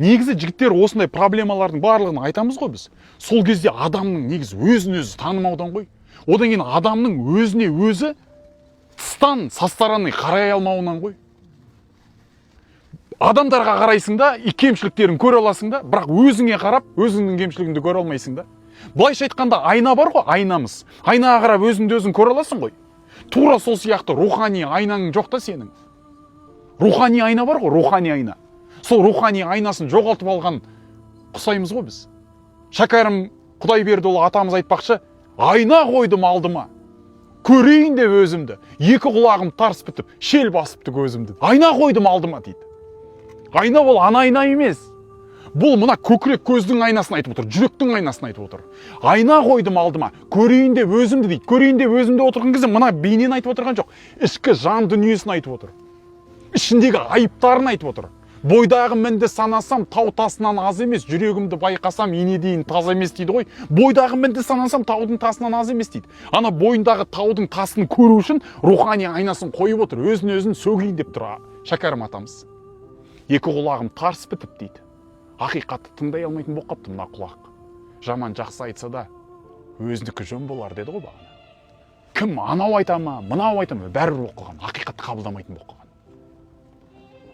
Негізі жігіттер осындай проблемалардың барлығын айтамыз ғой біз. Сол кезде адамның негізі өзін өзі танымаудан ғой. Одан кейін адамның өзіне өзі тыстан со стороны қарай алмауынан ғой. Адамдарға қарайсың да, кемшіліктерін көре аласың да, бірақ өзіңе қарап, өзіңнің кемшілігіңді көре алмайсың да. Былайша айтқанда айна бар ғой, айнамыз. Айнаға қарап өзіңді өзің көре аласың ғой. Тура сол сияқты рухани айнаң жоқ та сенің. Рухани айна бар ғой, рухани айна. Сол рухани айнасын жоғалтып алған құсаймыз ғой біз. Шәкәрім Құдайбердіұлы атамыз айтпақшы, айна қойдым алдыма, көрейін деп өзімді, екі құлағым тарс бітіп, шел басыпты көзімді. Айна қойдым алдыма дейді. Айна ол ана айна емес. Бұл мына көкірек көздің айнасын айтып отыр, жүректің айнасын айтып отыр. Айна қойдым алдыма, көрейін деп өзімді дейді. Көрейін деп өзімді отырған кезде мына бейнені айтып отырған жоқ. Ішкі жан дүниесін айтып отыр. Ішіндегі айыптарын айтып отыр. Бойдағы мінді санасам, тау тасынан аз емес, жүрегімді байқасам, ене дейін таза емес дейді ғой. Бойдағы мінді санасам, таудың тасынан аз емес дейді. Ана бойындағы таудың тасын көру үшін рухани айнасын қойып отыр. Өзін сөгейін деп тұр Шәкәрім атамыз. Екі құлағым тарс бітіп дейді. Ақиқатты тыңдай алмайтын болып қапты мына құлақ. Жаман жақсы айтса да, өзіндікі жөн болар деді ғой бағана. Кім анау айта ма, мынау айта ма, бәрібір болып қалған, ақиқатты қабылдамайтын болып қалған.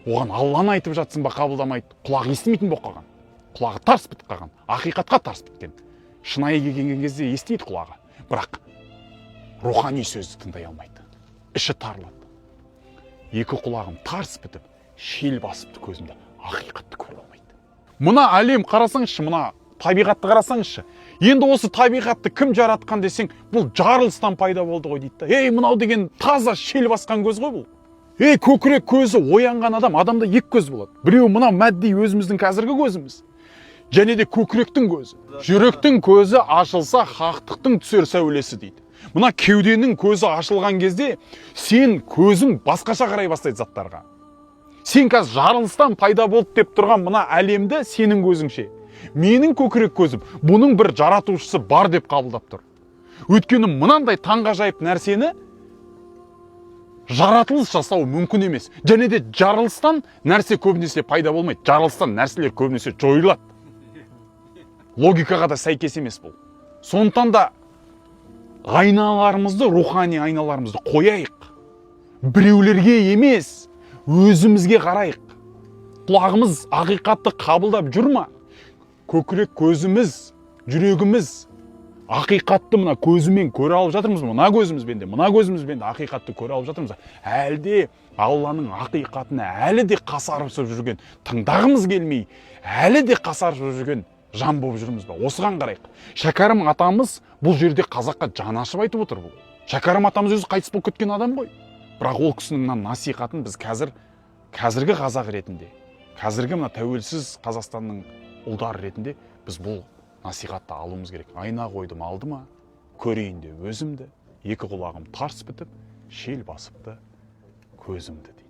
Оған Алланы айтып жатсың ба, қабылдамайды, құлағы естімейтін болып қалған. Құлағы тарс бітіп қалған, ақиқатқа тарс біткен. Шынайы келген кезде естиді құлағы, бірақ рухани сөзді тыңдай алмайды. Іші тарылады. Екі құлағым тарс бітіп, шел басыпты көзімді, ақиқатты көре алмайды. Мына әлем қарасаңызшы, мына табиғатты қарасаңызшы. Енді осы табиғатты кім жаратқан десең, бұл жарылыстан пайда болды ғой дейді. Мынау деген таза шел басқан көз ғой бұл. Көкірек көзі оянған адамда екі көз болады. Біреу мынау мәдди өзіміздің қазіргі көзіміз. Және де көкіректің көзі. Жүректің көзі ашылса, хақтықтың түсер сәулесі дейді. Мына кеуденің көзі ашылған кезде, сен көзің басқаша қарай бастайды заттарға. Сен қазір жарылыстан пайда болды деп тұрған мына әлемді сенің көзіңше. Менің көкірек көзім, бұның бір жаратушысы бар деп қабылдап тұр. Өйткені мынандай таңғажайып нәрсені жаратылыс жасау мүмкін емес. Және де жарылыстан нәрсе көбінесе пайда болмайды. Жарылыстан нәрселер көбінесе жойылады. Логикаға да сәйкес емес бұл. Сондықтан да айналарымызды, рухани айналарымызды қояйық. Біреулерге емес, өзімізге қарайық. Құлағымыз ақиқатты қабылдап жүр ма? Көкірек көзіміз, жүрегіміз ақиқатты мына көзімен көре алып жатырмыз, мына көзімізбен де ақиқатты көре алып жатырмыз. Әлде Алланың ақиқатына әлі де қасарысып жүрген, тыңдағымыз келмей, әлі де қасарысып жүрген жан болып жүрміз ба? Осыған қарайық. Шәкәрім атамыз бұл жерде қазаққа жан ашып айтып отыр бұл. Шәкәрім атамыз өзі қайтыс болып кеткен адам ғой. Бірақ ол кісінің насихатын біз қазіргі қазақ ретінде, қазіргі мына тәуелсіз Қазақстанның ұлдары ретінде біз бұл насихатты алуымыз керек. Айна қойдым алдыма, көрейін деп өзімді, екі құлағым тарс бітіп, шел басыпты көзімді дейді.